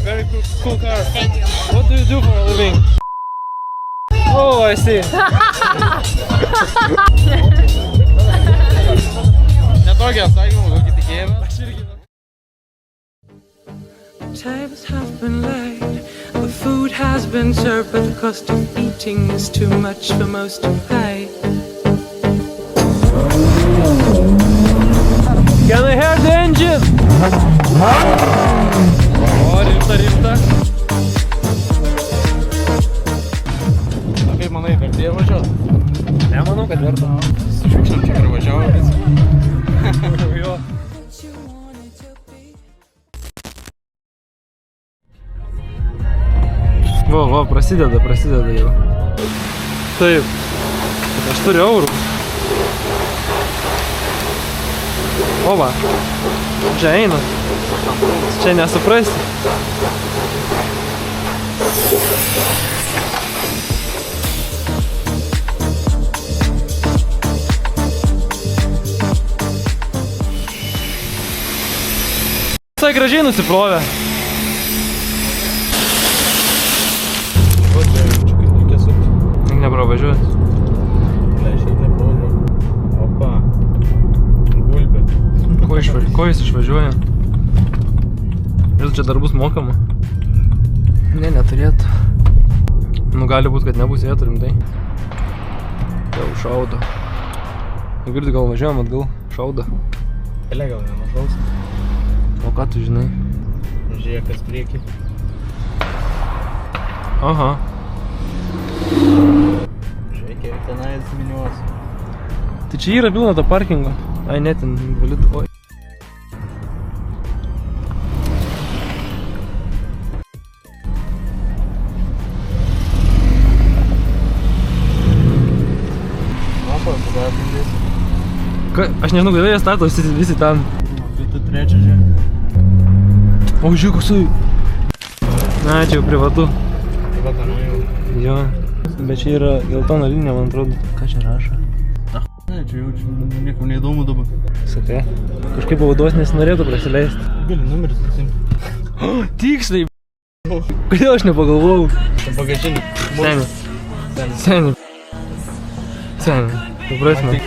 Very cool car. Thank you. What do you do for a living? Oh, I see. Netokį atsakymą, kokį tikėjimą. Aš irgi. Tables have been laid, the food has been served, but the cost of eating is too much for most to pay. Can I hear the engine? O, rimta. Kaip manai, vertėjo važiuoti? Nemanau, kad verta. Su šiukšliam čia privažiavo visą. Jo. Va, prasideda jau. Taip. 4 eurų. Oba. Čia eina. Čia nesuprasi. Visai gražiai nusiplovė. Nepravažiuoti. Leišiai nepravažiuoti. Opa. Gulbė. Ko jis išvažiuoja? Vis čia dar bus mokama? Ne, neturėtų. Nu gali būt, kad nebus vietų rimtai. Jau šaudo. Girdi, gal važiuojam atgal. Šaudo. Pelė gal nemažaus. O ką tu žinai? Žiūrėk, kas prieki. Aha. Žiūrėk, kiek tenais miniuos. Tai čia yra pilna to parkingo. Ai, ne, ten valid. Oi. Aš nežinau, kodėl jie stato visi ten. Tu trečią žiūrėk. O, žiūrėk, koksai. Na, čia jau privatu. Privatu, nu jau. Jo. Bet čia yra geltona linija, man atrodo. Ką čia rašo? Ne, čia jau niekam neįdomu dabar. Sakai. Kažkaip pavaduos nesinorėtų prasileisti. Gali numeris nusimti. O, tiksliai. Kodėl aš nepagalvojau? Tam bagažinį. Seni. Tu prasme.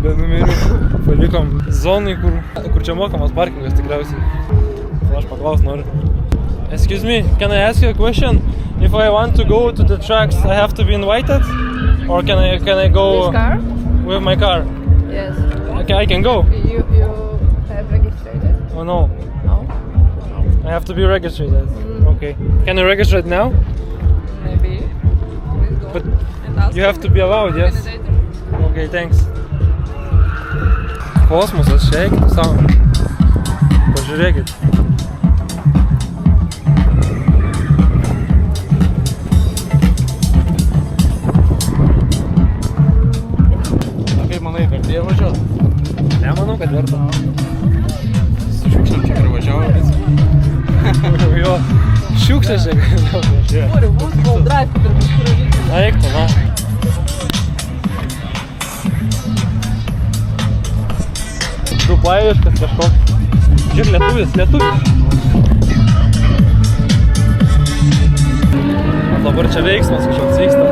Be numerių palikom zonai, kur čia mokamas parkingas tikriausiai. Aš paklaus noriu. Excuse me, can I ask you a question? If I want to go to the tracks, I have to be invited? Or can I go This car? with my car? Yes. Okay, I can go. You have registered? Oh no, No? I have to be registered. Okay. Can I register it now? Maybe. Please go. But And ask you have to be allowed, yes? organizer. Okay, thanks. Kosmosas, čia eikit savo. Pažiūrėkit. Kaip manai, vertėjo važiuoti? Nemanau, kad verta. Su šiukšliam čia privažiavo visą. Jo, šiukšlės čia važiuoja. Говорю, вот был драйв, который мы скоро видим. Na, eik tu, na. Dublaiviškas kažkoks. Žiūrėk, lietuvis. O dabar čia veiksmas kažkoks vyksta.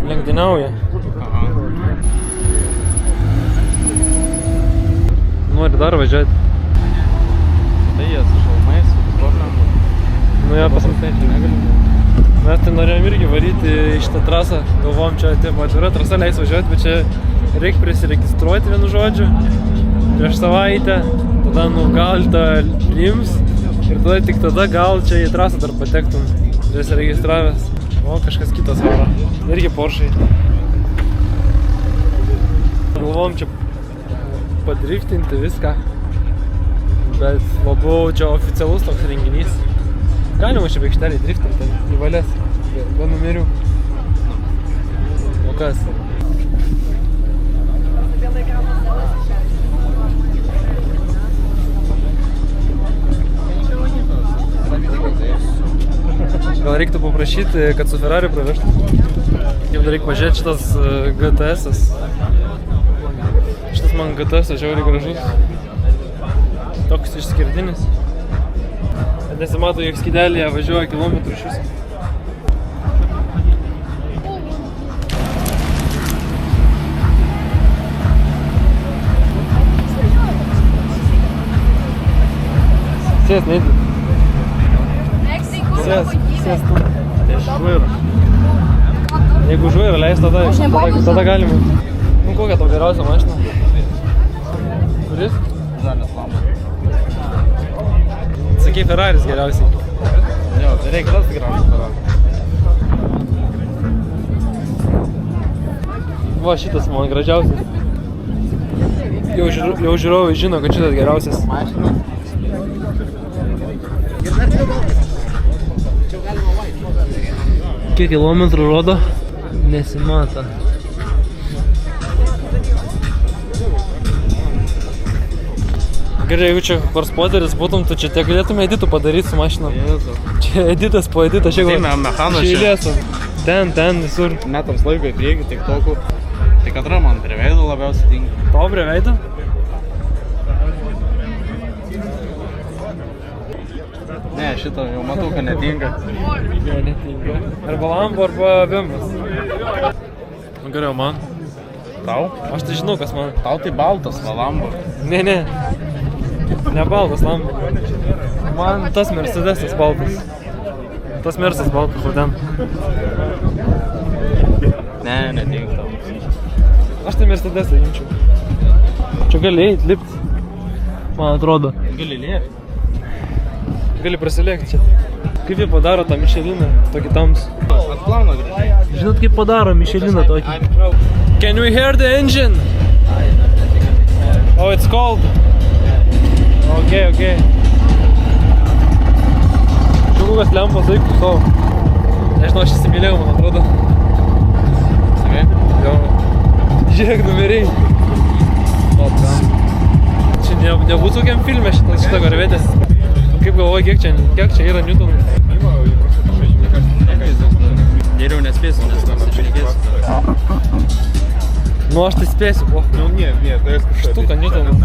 Lenktyniauja. Nori dar važiuoti. Tai jie su šalmais, su visokiam. Nu, ja, mes tai norėjom irgi varyti į šitą trasą. Galvom, čia atvira trasa leis važiuoti, bet čia reikia prisiregistruoti vienu žodžiu. Prieš savaitę, tada gal tą priims ir tada tik tada gal čia į trasą dar patektum prisiregistravęs. O, kažkas kitas varo. Irgi Porsche. Galvom čia padriftinti viską. Bet labiau čia oficialus toks renginys. Galima čia aikštelį driftinti, į valės. Be numerių. O kas? Gal reiktų paprašyti, kad su Ferrari pravežtų. Kaip dar reikia pažiūrėti šitas GTS-as. Šitas man GTS-as žiauriai gražus. Toks išskirtinis. Nesimato, jog skydelėje važiuoja kilometrų iš viso. Sės, neįdė. Sės tu. Jeigu žvairą leis, tada galima. Nu, kokia tau geriausia mašina? Kuris? Žalias Lambo. Sakei, Ferraris geriausiai. Jo, tai reikia tas geriausias Ferrari. Va, šitas man gražiausias. Jau žiūrovai žino, kad šitas geriausias. Mašina. Kiek kilometrų rodo? Nesimata. Gerai, jeigu čia korspoderis būtum, tu čia tiek galėtume editų padaryti su mašinom. Jėzu. Čia editas po editą, šiek Ateina mechanas čia. eilėsų. Ten, visur. Metams laiko į priekį, tik tokų. Tai katra man prie veido labiausiai tinka. Tau prie veido? Ne, šito jau matau, kad netinka. Ne, netinka. Arba Lambo, arba Bimbas. Nu gerai, o man? Tau? Aš tai žinau, kas man. Tau tai baltas, va Lambo. Ne. Ne baltas Lambo. Man tas Mercedesas baltas. Tas Mercedesas baltas, o ten. Ne, netinka tau. Aš tai Mercedesą imčiau. Čia gali eit, lipt. Man atrodo. Gali lėkti. Gali prasilėkti čia. Kaip jie padaro tą Micheliną, tokį tamsų. Atplauna greitai. Žinot, kaip padaro Micheliną tokį? Can we hear the engine? Oh, it's cold. Okay. Kokios lempos veiktų savo. Nežinau, aš įsimylėjau, man atrodo. Sakai? Jo. Žiūrėk, numeriai. Čia nebūtų kokiam filme šitą garvetės. Kaip galvoji, kiek čia yra Newtonų? Geriau nespėsiu, nes tam apšnekėsiu. Nu, aš tai spėsiu, po. Ну нет, то я скажу. Штука Ньютона.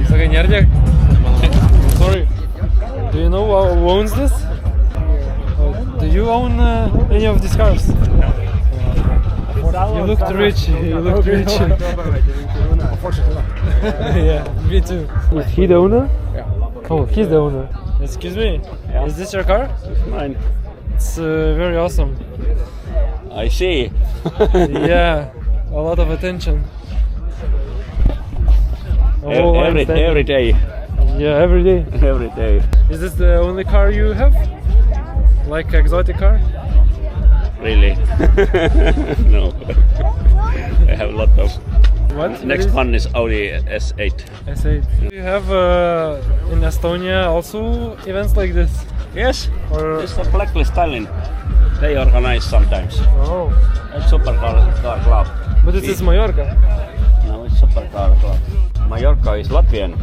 Sakai, nerdėk? Sorry. Do you know who owns this? Do you own any of these cars? You looked rich. Yeah, me too. Is he the owner? Yeah. Oh, he's the owner. Excuse me, is this your car? Mine. It's very awesome. I see. Yeah, a lot of attention. every day. Yeah, every day. Every day. Is this the only car you have? Like exotic car? Really? No. I have a lot of. What? Next one is Audi S8. S8. Do you have in Estonia also events like this? Yes. Or It's a Blacklist Tallinn. They organize sometimes. oh, A supercar club. but this is Mallorca. No, it's supercar club. Mallorca is Latvian.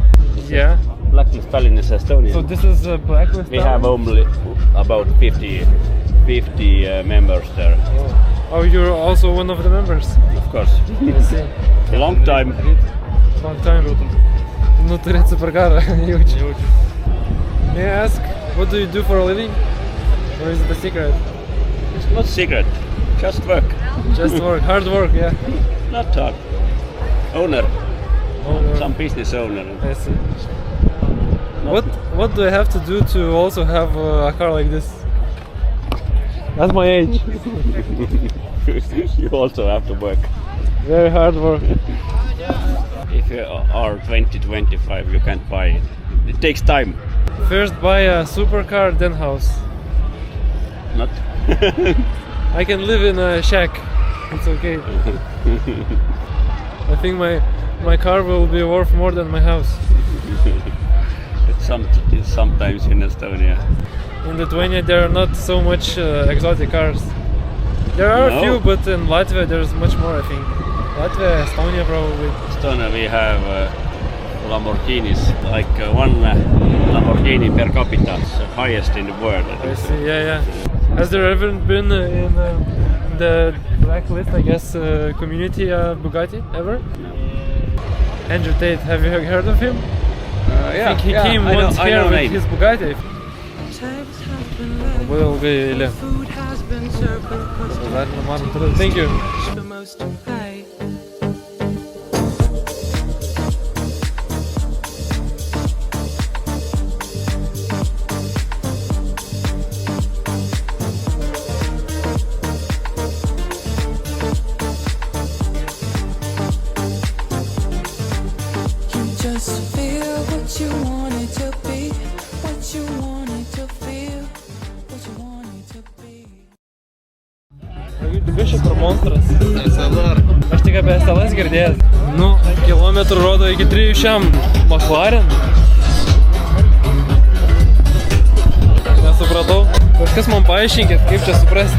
Yeah. Blacklist Tallinn is Estonian. So this is Blacklist. We have only about 50 members there. Oh, you're also one of the members. Of course. I see. A long time. Long time. Nu, turėt supercarą, jaučiu. May I ask, what do you do for a living? Or is it a secret? It's not secret. Just work. Just work, hard work, yeah. Not talk. Owner. Oh, Some business owner. I see. What do I have to do to also have a car like this? That's my age. You also have to work. Very hard work. If you are 20, 25, you can't buy it. It takes time. First buy a supercar, then house. Not. I can live in a shack. It's okay. I think my car will be worth more than my house. It's sometimes in Estonia. In Lithuania there are not so much exotic cars. There are a No. few, but in Latvia there's much more, I think. Latvia, Estonia probably. Estonia we have Lamborghinis, like one Lamborghini per capita, it's the highest in the world. I see, yeah. Has there ever been in the blacklist, I guess, community Bugatti ever? Andrew Tate, have you heard of him? I think he came once here with his Bugatti. Times have been left. Labai ilgai eilė. Food has been served, but it costs Dar man atrodo. Thank you. for most to pay. You just feel what you want it to be, what you want it to feel, what you want it to be. Bišė per monstras. SLR. Aš tik apie SLS girdėjęs. Nu, kilometrų rodo iki 300 McLaren. Nesupratau. Kažkas man paaiškinkit, kaip čia suprasti.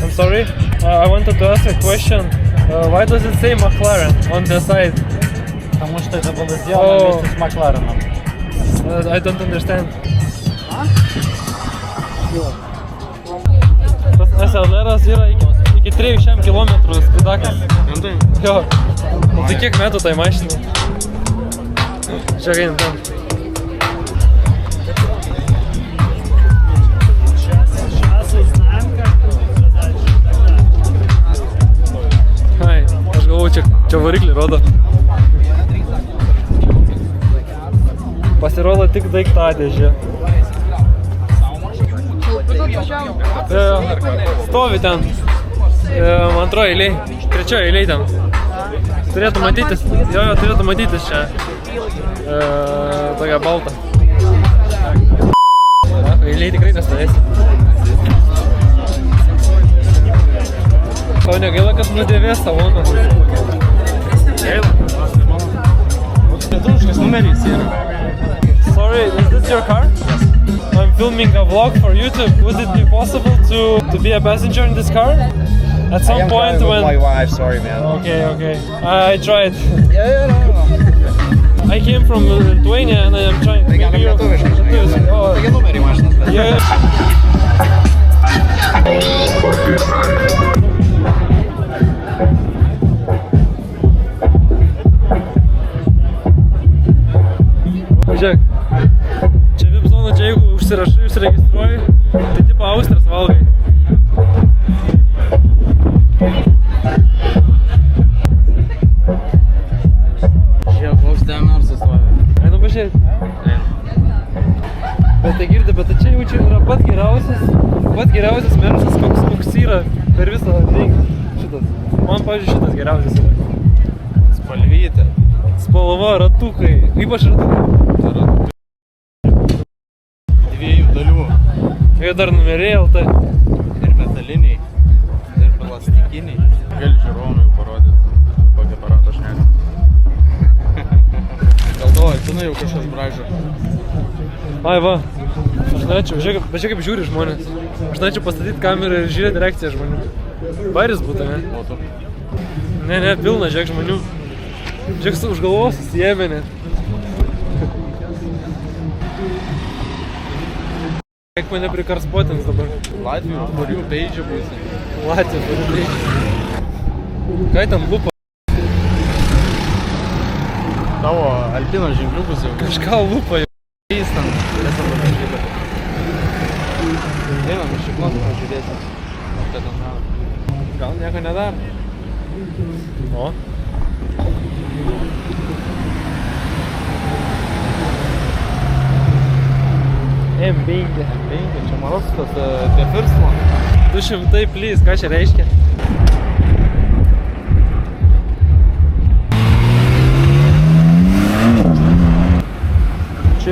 I'm sorry, I wanted to ask a question. Why does it say McLaren on the side? Потому что это было сделано вместе с Маклареном. I don't understand. Tas SLR'as yra iki 300 km spidakas. Jo. O tai kiek metų tai mašinai? Čia kaip ten. Ai, aš galvoju, čia variklį rodo. Pasirodo tik daiktadėžė. Stovi ten. Antroji eilėj. Trečioji eilėj ten. Turėtų matytis. Jo, turėtų matytis čia. Tokia balta. Eilėj tikrai nestovėsi. Tau negaila, kad nudėvės saloną. Lietuviškas numeris yra. Sorry, is this your car? I'm filming a vlog for YouTube. Would it be possible to be a passenger in this car? At some point when... my wife, sorry man. Okay. I tried. Yeah, no. I came from Lithuania and I am trying... Tai galim lietuviškai, žinai. Oh, Taigi numerį mašinas. yeah. Žiūrėk, čia VIP zona, čia jeigu užsirašai, užsiregistruoji, tai tipo Austras valgai. Žiūrėk, koks DMR sustovi. Einu pažiūrėti. Bet tai girdi, bet čia jau čia yra pats geriausias mersas, koks yra per visą rinką. Šitas. Man, pavyzdžiui, šitas geriausias yra. Spalvytė. Spalva, ratukai, ypač ratukai. Dviejų dalių. Ir dar numeriai LT. Ir metaliniai. Ir plastikiniai. Gali žiūrovui parodyti, kokį aparatą šneka. Galvoju, tu jau kažkas braižo. Ai va, aš norėčiau, pažiūrėk kaip žiūri žmonės. Aš norėčiau pastatyti kamerą ir žiūrėti reakciją žmonių. Baris būtų, ne? Būtų. Ne, pilna, žiūrėk žmonių. Žiūrėk už galvos susijėmė net. Kiek mane prikarspotins dabar. Latvijų parių peidžių būsi. Latvijų parių peidžių. Ką ten lupa? Tavo Alpino ženkliukus jau. Kažką lupa jau. Keistam. Einam iš šiknos pažiūrėsim. Ką ten daro. Gal nieko nedaro. O. M5. Čia maros tas apie firstman. 200 plys, ką čia reiškia?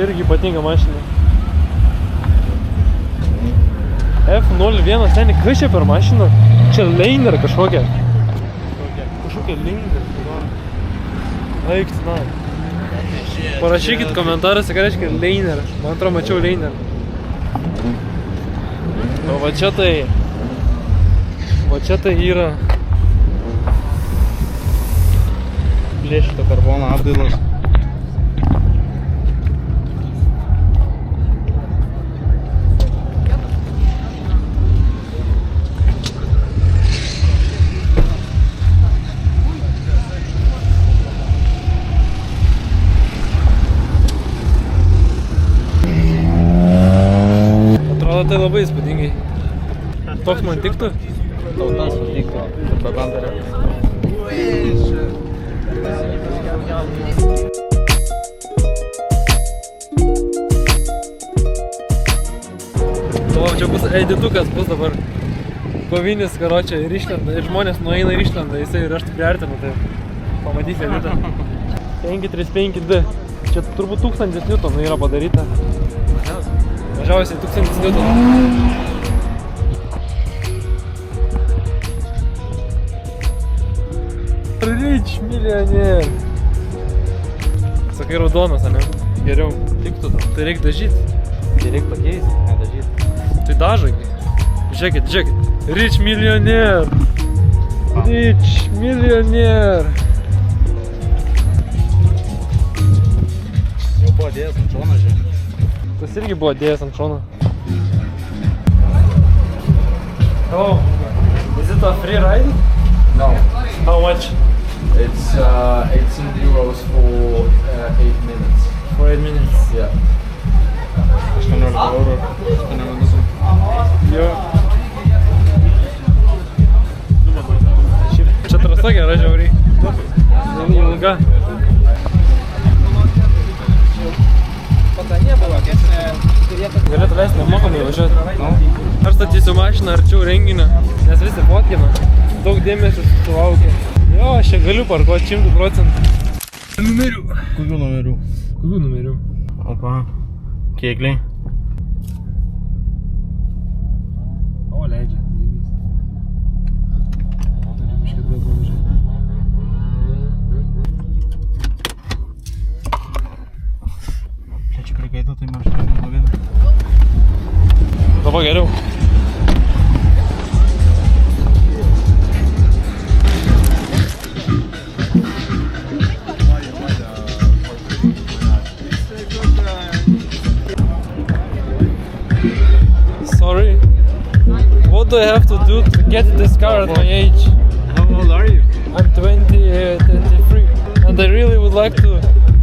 irgi ypatinga mašina. F01, seni, kas čia per mašina? Čia Leiner kažkokia. Kažkokia Leiner. Eiktina. Parašykit komentaruose, ką reiškia Leiner. Man atrodo, mačiau Leiner. O va čia tai... Va čia tai yra... Plėšito karbono apdailos. Atrodo, tai labai įspūdingai. Toks man tiktų? Tau tas patiktų, be bandario. O, čia bus editukas, bus dabar kovinis, karočią, ir išlenda, ir žmonės nueina ir išlenda, jisai ir aš tik priartinu, tai pamatys editą. 535D. Čia turbūt 1000 Newtonų yra padaryta. Mažiausiai 1000 Newtonų. Rich milijonier. Sakai raudonas, ane? Geriau. Tiktų tau. Tai reik dažyti. Tai reik pakeisti, ką dažyti. Tai dažai. Žiūrėkit, žiūrėkit. Rich milijonier. Rich milijonier. Jau buvo dėjęs ant šono, žiūrėk. Tas irgi buvo dėjęs ant šono. Hello. Is it a free ride? No, How much? it's 18 euros for 8 minutes. For 8 minutes. Yeah. 18 eurų. 8 minutų. Jo. Čia trasa gera, žiauriai. Ilga. Galėtų leisti nemokamai važiuoti. Aš statysiu mašiną arčiau renginio, nes visi fotkina. Daug dėmesio sulaukia. Jo, aš čia galiu parkuoti 100%. Numerių. Kokių numerių? Kokių numerių? Opa. Kėgliai. O, leidžia. Biškit gal pavažiuoti. Čia prikaito, tai mašina nuvinti. Dabar geriau. Sorry. What do I have to do to get this car at my age? How old are you? I'm 23 and I really would like to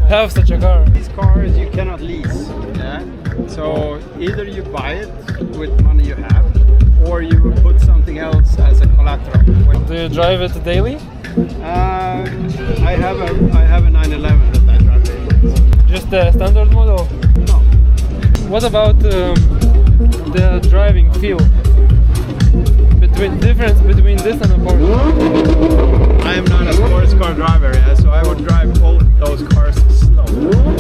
have such a car. These cars you cannot lease. Yeah? So either you buy it with money you have, or you put something else as a collateral. Do you drive it daily? I have a 911 that I drive daily. Just the standard model? No. What about the driving feel? Difference between this and a Porsche? I am not a sports car driver, yeah, so I would drive all those cars slow.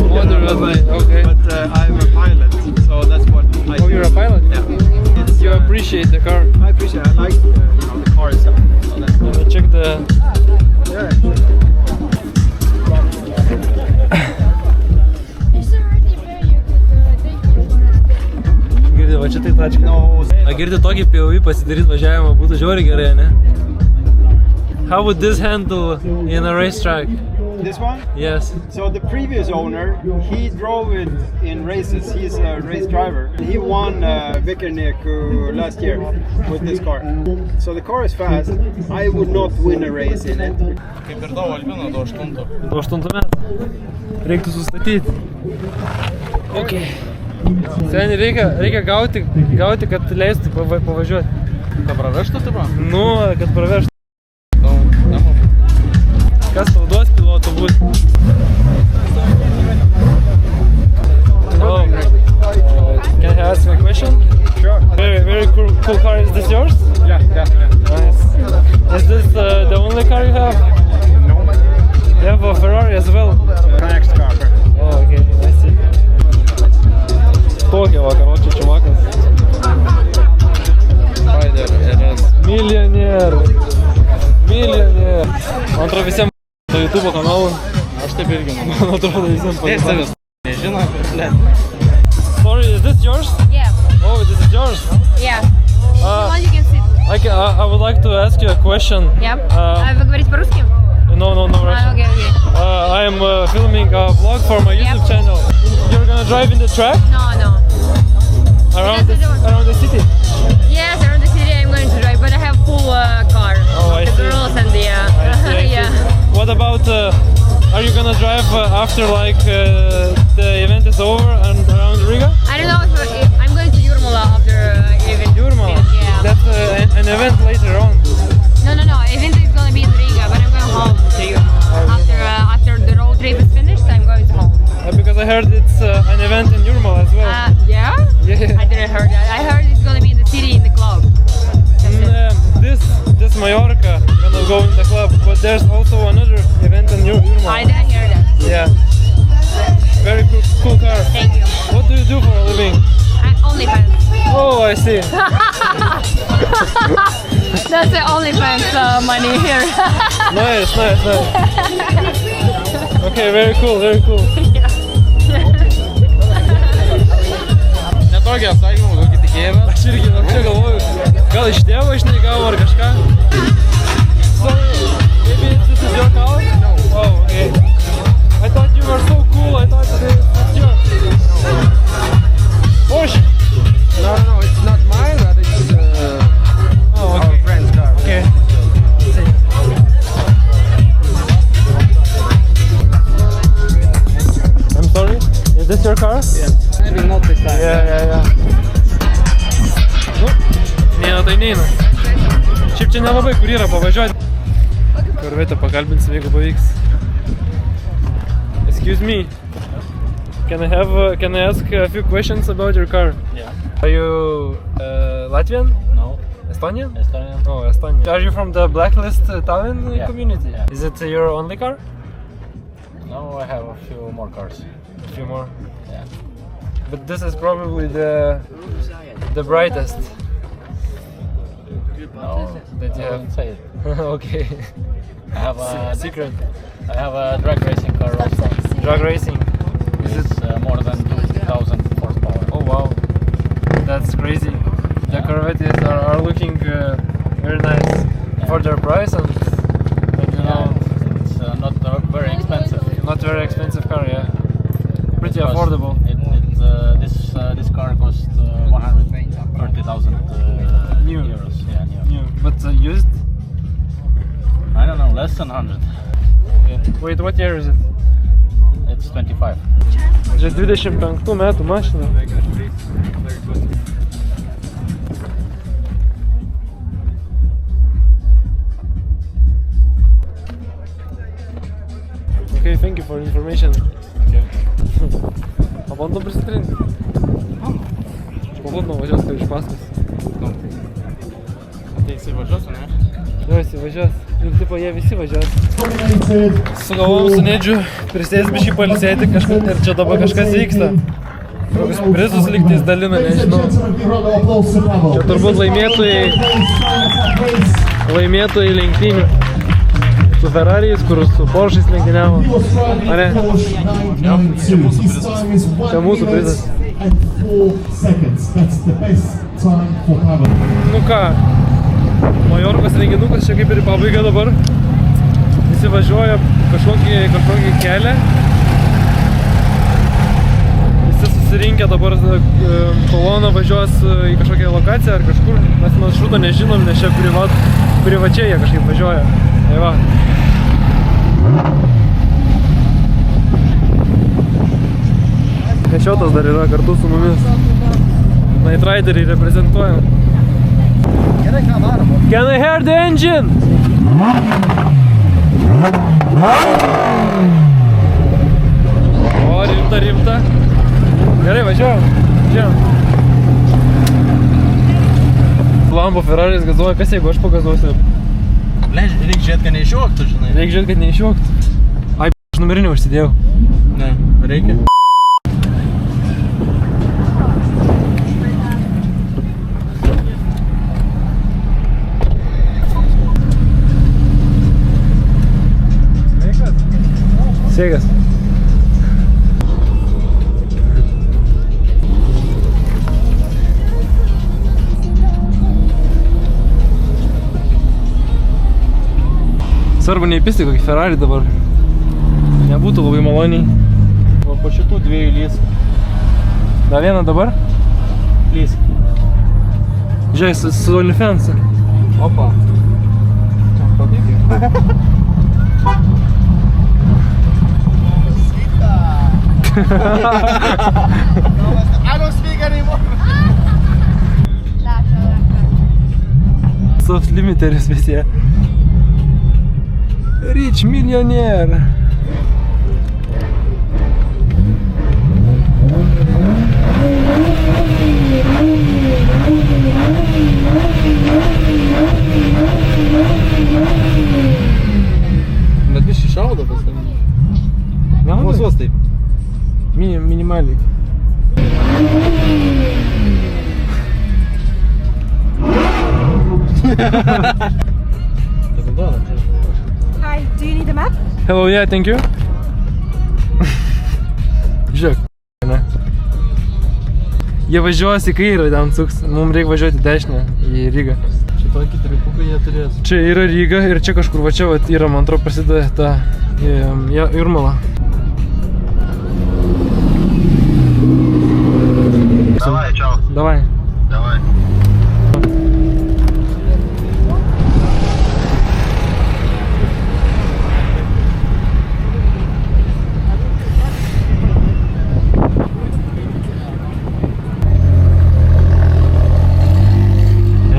Moderately, okay. But I'm a pilot, so that's what I do. Oh, you're a pilot? Yeah. It's, You appreciate the car? I appreciate. I like the car itself. So that's Let me check the... yeah. Girdi, va čia tai tačka. No. A girdi tokį POV pasidaryt važiavimą būtų žiauriai gerai, ne? How would this handle in a racetrack? This one? Yes. So the previous owner, he drove it in races. He's a race driver. He won Vikerneku last year with this car. So the car is fast. I would not win a race in it. Kaip ir tavo Albino, do 8. Do 8 metų. Reiktų sustatyti. Ok. Seniai reikia gauti, kad leistų pavažiuoti. Ką pravežtų, tai va? Nu, kad pravežtų. Tau tema. Kas tau duos pilotų būt? Hello. Can I ask a question? Sure. Very cool car. Is this yours? Yeah. Nice. Is this the only car you have? No. You have a Ferrari as well? Next car. Oh, okay. I see. to YouTube kanalą. Aš taip irgi manau. Man atrodo, visiems Savęs nežino, bet Sorry, is this yours? Yeah. Oh, this is yours. Yeah. If you want, you can sit. I would like to ask you a question. Yeah. Вы говорите по-русски? No, Russian. Okay. I am filming a vlog for my YouTube channel. You're gonna drive in the track No. around the city? Yes, around the city I'm going to drive, but I have full car. Oh, I the see. girls and the I see. yeah. What about? Are you gonna drive after like the event is over and around Riga? I don't know if I'm going to Jurmala after event. Jurmala? Yeah. That's an event later on. No. Event is going to be in Riga, but I'm going home to Jurmala. After the road trip is finished, I'm going home. Because I heard it's an event in Jurmala as well. Yeah? Yeah. I didn't heard that. I heard it's going to be in the city in the club. This Mallorca gonna go in the club, but there's also another event in Jurmala. I didn't hear that. Yeah. Very cool car. Thank you. What do you do for a living? OnlyFans. Oh, I see. That's the OnlyFans money here. Nice. Okay, very cool. netokį atsakymą, kokį tikėjimą. Aš irgi čia galvoju, gal iš tėvo žinai gavo ar kažką. Sorry, maybe this is your car? No. Oh, okay. I thought you were so cool, I thought it's yours. Porsche? No, it's not mine, but it's our friend's car. Okay. I'm sorry, is this your car? Maybe not this time. Yeah. Nu, neina. Šiaip čia nelabai kur yra pavažiuoti. Korvetę pakalbinsim, jeigu pavyks. Excuse me. Can I ask a few questions about your car? Yeah. Are you Latvian? No. Estonian? Estonian. Oh, Estonian. Are you from the Blacklist Tallinn Yeah. community? Yeah. Is it your only car? No, I have a few more cars. A few more. Yeah. But this is probably the brightest No, that you I have. wouldn't say it. Okay. I have a Secret. I have a drag racing car also. Drag racing. It's more than 2,000 horsepower. Oh wow. That's crazy. The Corvettes are looking very nice for their price and you know, It's not very expensive. not very expensive car, yeah. Pretty Because affordable. This car cost 130,000 New. euros. Yeah, new. New. But used? I don't know, less than 100. Yeah. Wait, what year is it? It's 25. Čia 25 metų mašina. Okay, thank you for information. Pabandom prisitrinti. Pabandom važiuos, kai iš paskos. Tai jisai važiuos, ne? Jo, jis važiuos. Ir tipo, jie visi važiuos. Sugalvojom su Nedžiu prisės biškį pailsėti kažkur ir čia dabar kažkas vyksta. Kokius prizus lygtais dalina, nežinau. Čia turbūt laimėtojai lenktynių. Su Ferrariais, kur su Porsche'ais lenktyniavo. Ar ne? Čia mūsų prizas. Nu ką, Majorkos renginukas čia kaip ir į pabaigą dabar. Visi važiuoja kažkokį kelią. Visi susirinkę dabar kolona važiuos į kažkokią lokaciją ar kažkur. Mes maršruto nežinom, nes čia privačiai jie kažkaip važiuoja. Tai va. Nešiotas dar yra kartu su mumis. Night Rideriai reprezentuojam. Can I hear the engine? O, rimta. Gerai, važiuojam. Lambo Ferraris gazuoja, kas jeigu aš pagazuosiu? Reikia žiūrėti, kad neišjuoktų, žinai. Reikia žiūrėti, kad neišjuoktų. Ai, aš numerinį užsidėjau. Ne, reikia. Sveikas. Sveikas. Svarbu neįpisti kokį Ferrari dabar. Nebūtų labai maloniai. Va po šitų dviejų lys. Dar vieną dabar? Lys. Žiūrėk, su OnlyFans. Opa. Čia pabėgiu. I don't speak anymore. Soft limiteris visi. Rich millionaire. Bet biškai šaudo pas mane. Mosuos taip. Minimaliai. Hi, do you need a map? Hello, yeah, thank you. Žiūrėk, ne. Jie važiuos į kairę, ten suks. Mums reikia važiuoti dešinę į Rygą. Čia tokį tripuką jie turės. Čia yra Ryga ir čia kažkur va čia vat, yra, man atrodo, prasideda ta Jūrmala. Давай, чао. Давай. Давай.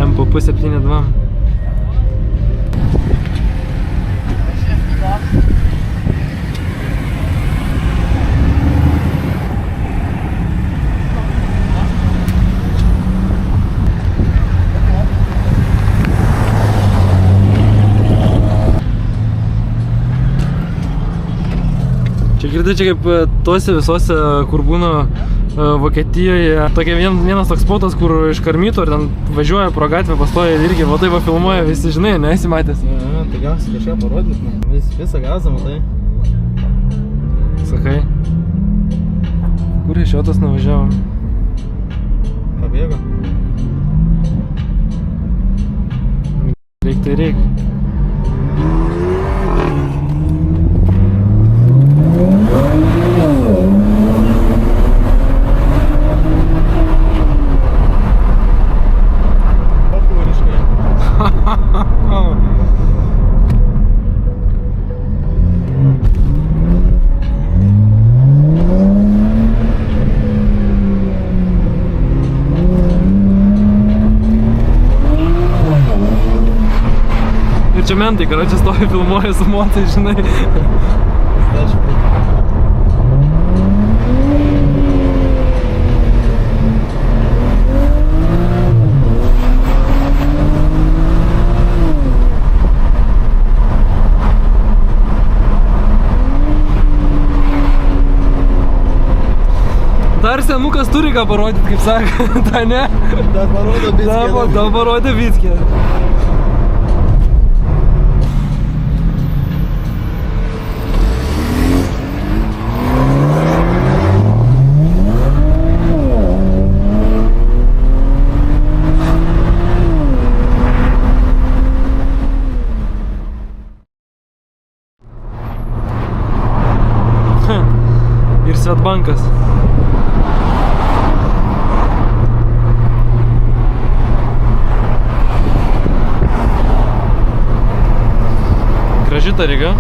MP 72. Čia girdai, čia kaip tose visose, kur būna Vokietijoje, tokia vienas toks spotas, kur iš Karmito ir ten važiuoja pro gatvę, pastoja ir irgi, va taip va filmuoja, visi žinai, nesi matęs. Tai gausi kažką parodyt, visą gazą, matai. Sakai. Kur iš šiotas nuvažiavo? Pabėgo. Reik tai reik. Ir čia mentai, karočią stovi filmuoja su montai, žinai. Dar senukas turi ką parodyti, kaip sako, ta ne? Dar parodo Vickė. Dar parodė Vickė. Ir Svetbankas. Graži ta Ryga.